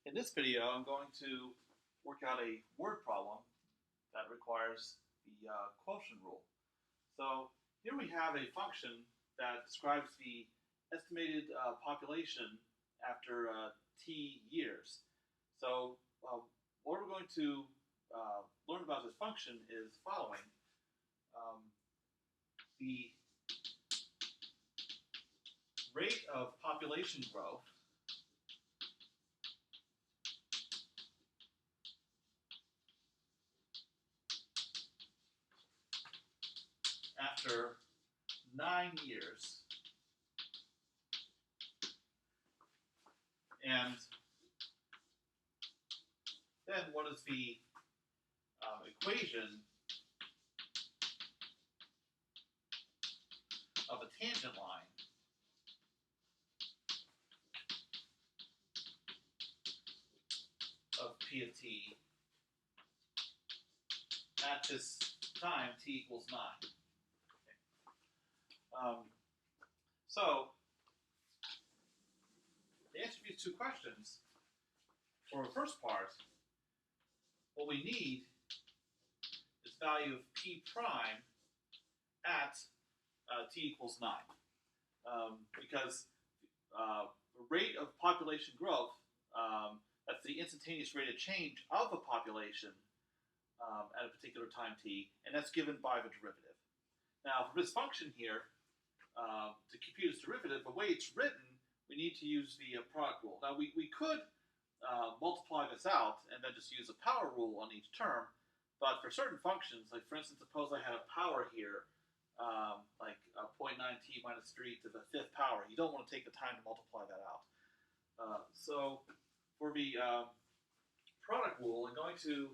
In this video, I'm going to work out a word problem that requires the quotient rule. So here we have a function that describes the estimated population after t years. So what we're going to learn about this function is the following. The rate of population growth after 9 years, and then what is the equation of a tangent line of P of t at this time t equals 9. So, to answer these two questions, for the first part, what we need is the value of p prime at t equals 9. Because the rate of population growth, that's the instantaneous rate of change of a population at a particular time t, and that's given by the derivative. Now, for this function here, to compute its derivative, the way it's written, we need to use the product rule. Now, we could multiply this out and then just use a power rule on each term, but for certain functions, like for instance, suppose I had a power here, like 0.9t minus 3 to the 5th power. You don't want to take the time to multiply that out. So for the product rule, I'm going to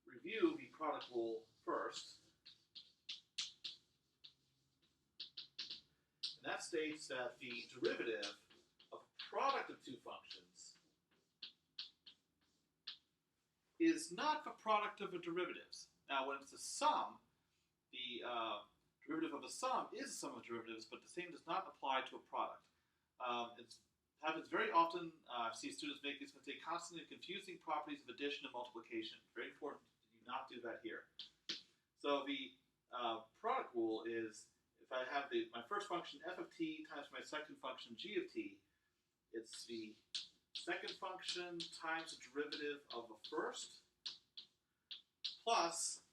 review the product rule first. And that states that the derivative of a product of two functions is not the product of the derivatives. Now, when it's a sum, the derivative of a sum is a sum of derivatives, but the same does not apply to a product. It happens very often. I see students make these mistakes, constantly confusing properties of addition and multiplication. Very important to do not do that here. So the product rule is, if I have my first function f of t times my second function g of t, it's the second function times the derivative of the first plus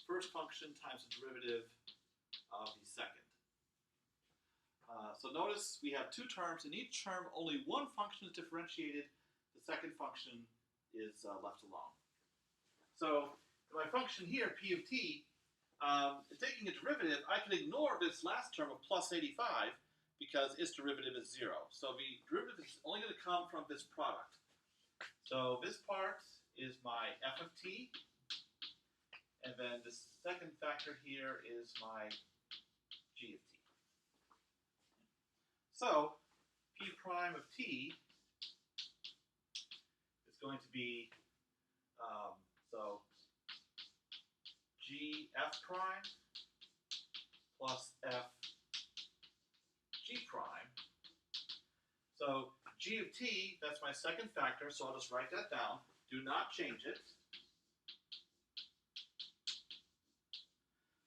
first function times the derivative of the second. So notice we have two terms. In each term, only one function is differentiated. The second function is left alone. So my function here, p of t, taking a derivative, I can ignore this last term of plus 85 because its derivative is 0. So the derivative is only going to come from this product. So this part is my f of t, and then the second factor here is my g of t. So p prime of t is going to be, so g f prime plus f g prime. So g of t, that's my second factor, so I'll just write that down. Do not change it.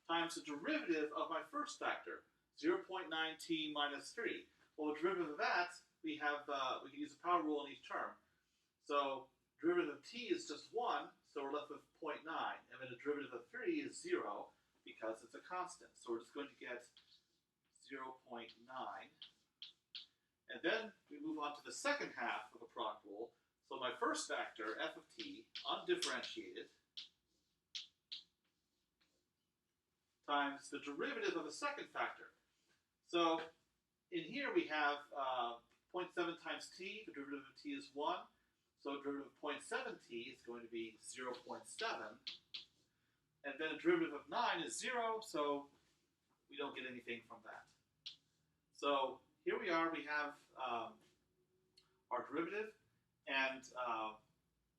Times the derivative of my first factor, 0.9t minus 3. Well, the derivative of that, we can use the power rule in each term. So derivative of t is just 1, so we're left with 0.9. And then the derivative of 3 is 0 because it's a constant. So we're just going to get 0.9. And then we move on to the second half of the product rule. So my first factor, f of t, undifferentiated, times the derivative of the second factor. So in here we have 0.7 times t, the derivative of t is 1. So the derivative of 0.7t is going to be 0.7. And then the derivative of 9 is 0, so we don't get anything from that. So here we are, we have our derivative. And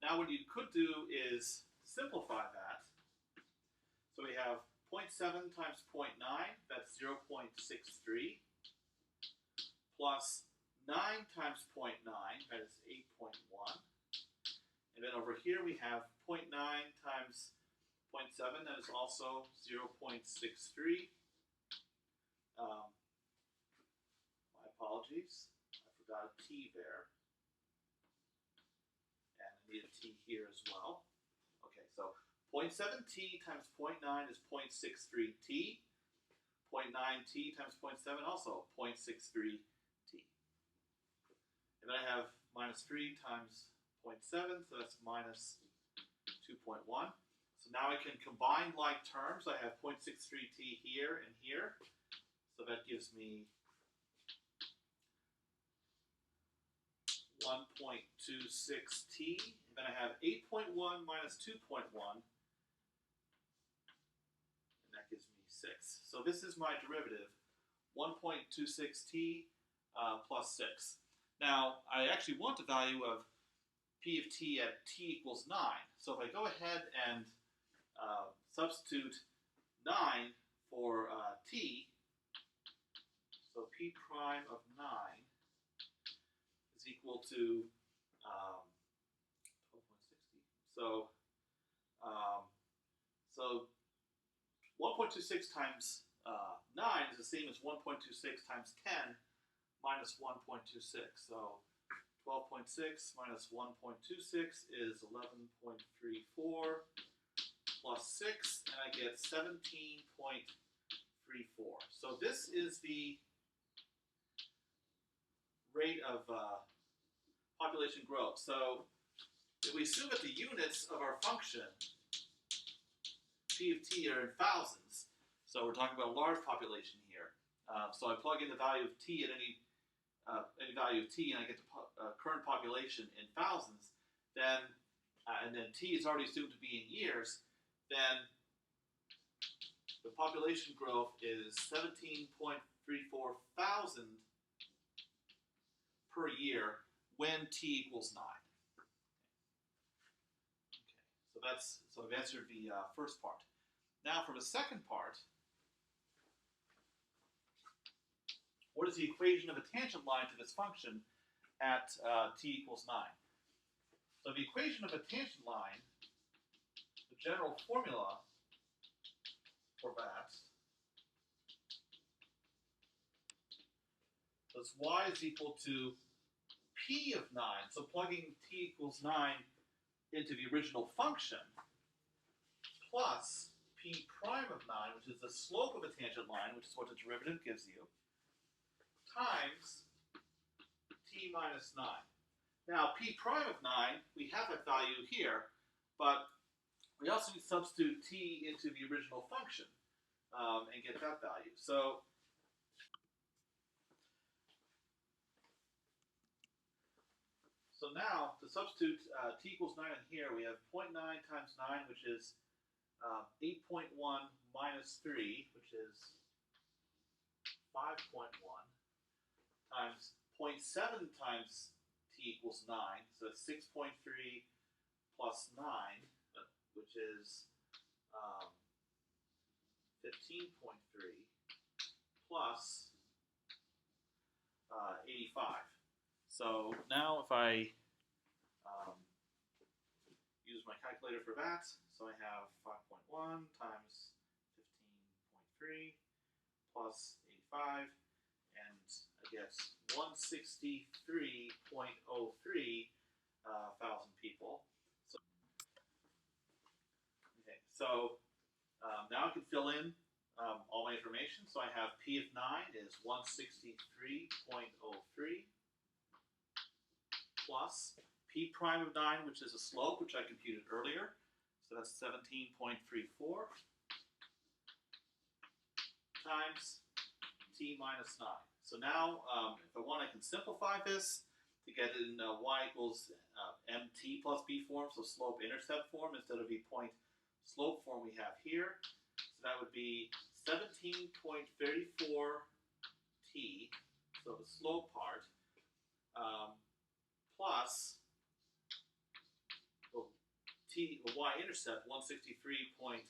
now what you could do is simplify that. So we have 0.7 times 0.9, that's 0.63, plus 9 times 0.9, that is 8.1. And then over here we have 0.9 times 0.7, that is also 0.63. My apologies, I forgot a t there. And I need a t here as well. Okay, so 0.7t times 0.9 is 0.63t. 0.9t times 0.7 also 0.63t. And then I have minus 3 times 0.7, so that's minus 2.1. So now I can combine like terms. I have 0.63t here and here. So that gives me 1.26t. And then I have 8.1 minus 2.1. And that gives me 6. So this is my derivative, 1.26t plus 6. Now, I actually want the value of p of t at t equals 9. So if I go ahead and substitute 9 for t, so p prime of 9 is equal to 12.60. So 1.26 times 9 is the same as 1.26 times 10 minus 1.26. So 12.6 minus 1.26 is 11.34 plus 6, and I get 17.34. So this is the rate of population growth. So if we assume that the units of our function, p of t, are in thousands, so we're talking about a large population here. So I plug in the value of t at any value of t, and I get the current population in thousands, then, and then t is already assumed to be in years, then the population growth is 17.34 thousand per year when t equals 9. Okay, so I've answered the first part. Now for the second part, what is the equation of a tangent line to this function at t equals 9? So the equation of a tangent line, the general formula for that, is y is equal to p of 9. So plugging t equals 9 into the original function, plus p prime of 9, which is the slope of a tangent line, which is what the derivative gives you, times t minus 9. Now, p prime of 9, we have that value here, but we also need to substitute t into the original function and get that value. So now, to substitute t equals 9 in here, we have 0.9 times 9, which is 8.1 minus 3, which is 5.1, times 0.7 times t equals 9, so that's 6.3 plus 9, which is 15.3 plus 85. So now if I use my calculator for that, so I have 5.1 times 15.3 plus 85, and I get 163.03 thousand people. So now I can fill in all my information. So I have p of 9 is 163.03 plus p prime of 9, which is a slope, which I computed earlier. So that's 17.34 times t minus 9. So now, if I want, I can simplify this to get it in y equals mt plus b form, so slope-intercept form, instead of the point slope form we have here. So that would be 17.34t, so the slope part, plus y-intercept, 163.03,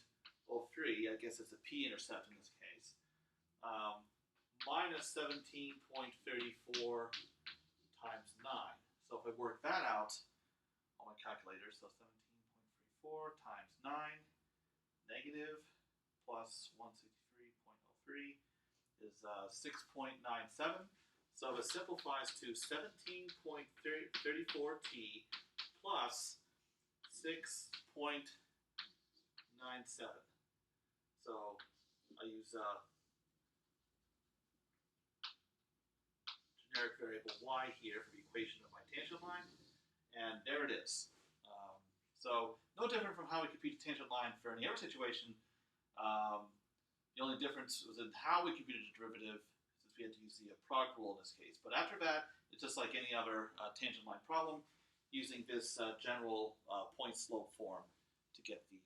I guess it's a p-intercept in this case, minus 17.34 times 9. So if I work that out on my calculator, so 17.34 times 9 negative plus 163.03 is 6.97. So it simplifies to 17.34t plus 6.97. So I use generic variable y here for the equation of my tangent line, and there it is. So no different from how we compute the tangent line for any other situation. The only difference was in how we computed the derivative, since we had to use the product rule in this case. But after that, it's just like any other tangent line problem, using this general point-slope form to get the